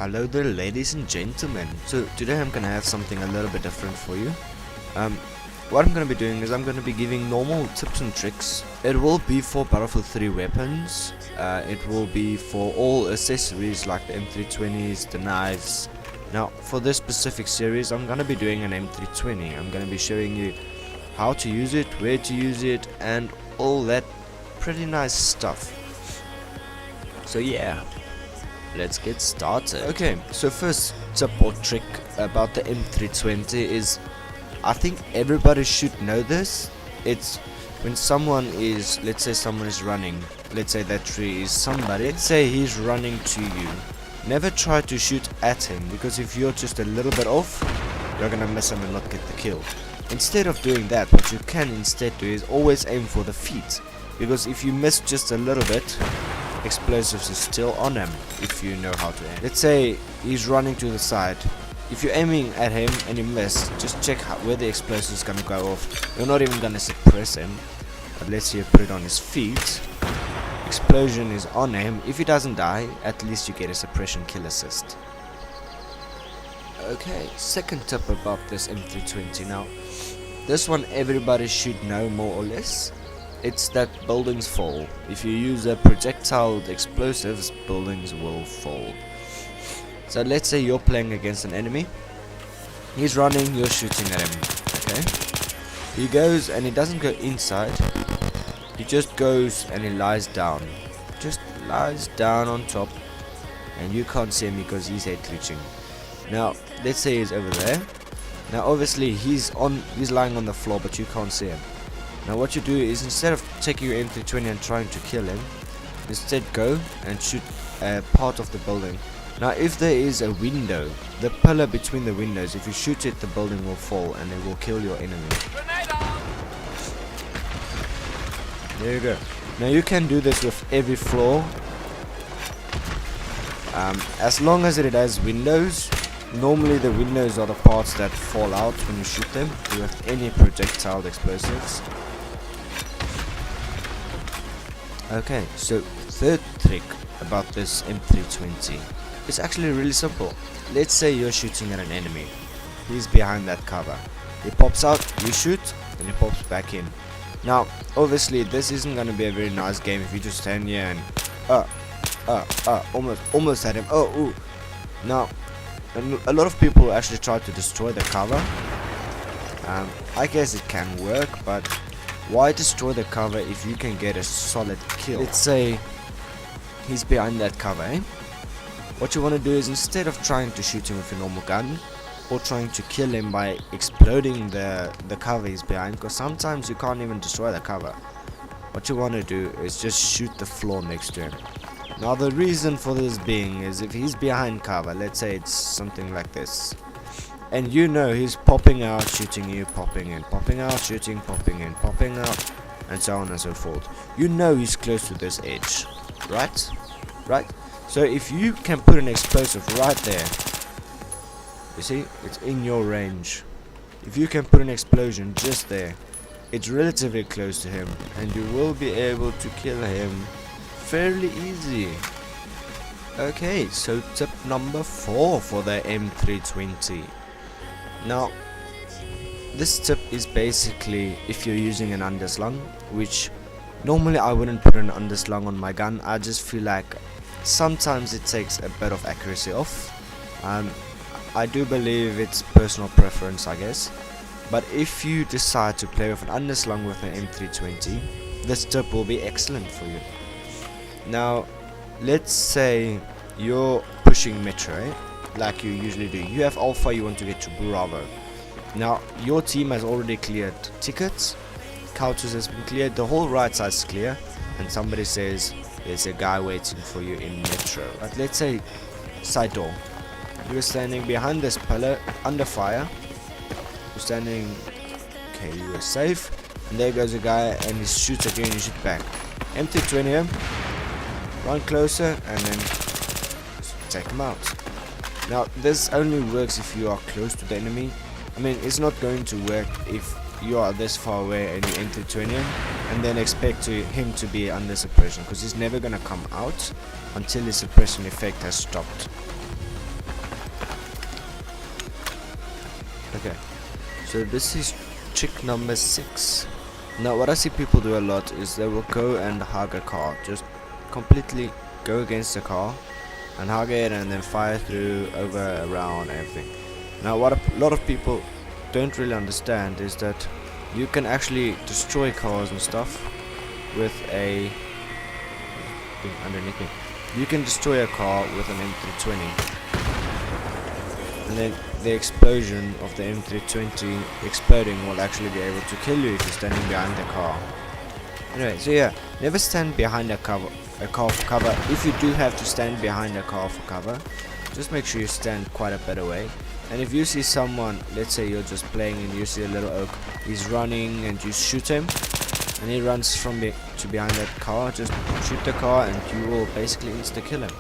Hello there, ladies and gentlemen. So today I'm gonna have something a little bit different for you. What I'm gonna be doing is I'm gonna be giving normal tips and tricks. It will be for Battlefield 3 weapons. It will be for all accessories like the M320s, the knives. Now for this specific series I'm gonna be doing an M320. I'm gonna be showing you how to use it, where to use it, and all that pretty nice stuff. So yeah, let's get started. Okay, so first tip or trick about the M320 is, I think everybody should know this. It's when someone is, let's say someone is running, let's say that tree is somebody, let's say he's running to you. Never try to shoot at him, because if you're just a little bit off, you're gonna miss him and not get the kill. Instead of doing that, what you can instead do is always aim for the feet, because if you miss just a little bit, explosives is still on him if you know how to aim. Let's say he's running to the side. If you're aiming at him and you miss, just check where the explosive is gonna go off. You're not even gonna suppress him, but let's say you put it on his feet. Explosion is on him. If he doesn't die, at least you get a suppression kill assist. Okay, second tip about this M320. Now, this one everybody should know more or less. It's that buildings fall. If you use a projectile explosives, buildings will fall. So let's say you're playing against an enemy. He's running, you're shooting at him. Okay. He goes and he doesn't go inside. He just goes and he lies down. Just lies down on top. And you can't see him because he's head glitching. Now, let's say he's over there. Now obviously he's lying on the floor, but you can't see him. Now what you do is, instead of taking your M320 and trying to kill him, instead go and shoot a part of the building. Now if there is a window, the pillar between the windows, if you shoot it, the building will fall and it will kill your enemy. There you go. Now you can do this with every floor. As long as it has windows. Normally the windows are the parts that fall out when you shoot them with any projectile explosives. Okay, so third trick about this M320. It's actually really simple. Let's say you're shooting at an enemy. He's behind that cover. He pops out, you shoot, and he pops back in. Now, obviously this isn't gonna be a very nice game if you just stand here and almost had him. Oh, ooh. Now, a lot of people actually try to destroy the cover. I guess it can work, but why destroy the cover if you can get a solid kill? Let's say he's behind that cover, eh? What you want to do is, instead of trying to shoot him with a normal gun or trying to kill him by exploding the cover he's behind, because sometimes you can't even destroy the cover, what you want to do is just shoot the floor next to him. Now the reason for this being is, if he's behind cover, let's say it's something like this, and you know he's popping out, shooting you, popping in, popping out, shooting, popping in, popping out, and so on and so forth. You know he's close to this edge, right? Right? So if you can put an explosive right there, you see, it's in your range. If you can put an explosion just there, it's relatively close to him, and you will be able to kill him fairly easy. Okay, so tip number 4 for the M320. Now, this tip is basically if you're using an underslung, which normally I wouldn't put an underslung on my gun. I just feel like sometimes it takes a bit of accuracy off. I do believe it's personal preference, I guess. But if you decide to play with an underslung with an M320, this tip will be excellent for you. Now, let's say you're pushing Metro, eh? Like you usually do. You have Alpha, you want to get to Bravo. Now, your team has already cleared tickets, couches has been cleared, the whole right side is clear, and somebody says there's a guy waiting for you in Metro. But let's say side door. You're standing behind this pillar, under fire. You're standing, okay, you are safe, and there goes a guy and he shoots at you and you shoot back. M320 him. Run closer and then take him out. Now this only works if you are close to the enemy. I mean, it's not going to work if you are this far away and you enter 20 and then expect him to be under suppression, because he's never gonna come out until his suppression effect has stopped. Okay, so this is trick number 6. Now what I see people do a lot is they will go and hug a car, just completely go against the car and hug it and then fire through, over, around, everything. Now what a lot of people don't really understand is that you can actually destroy cars and stuff with a thing underneath me. You can destroy a car with an M320, and then the explosion of the M320 exploding will actually be able to kill you if you're standing behind the car. Anyway, so yeah, never stand behind a car for cover. If you do have to stand behind a car for cover, just make sure you stand quite a bit away. And if you see someone, let's say you're just playing and you see a little oak, he's running and you shoot him, and he runs from to behind that car, just shoot the car and you will basically insta-kill him.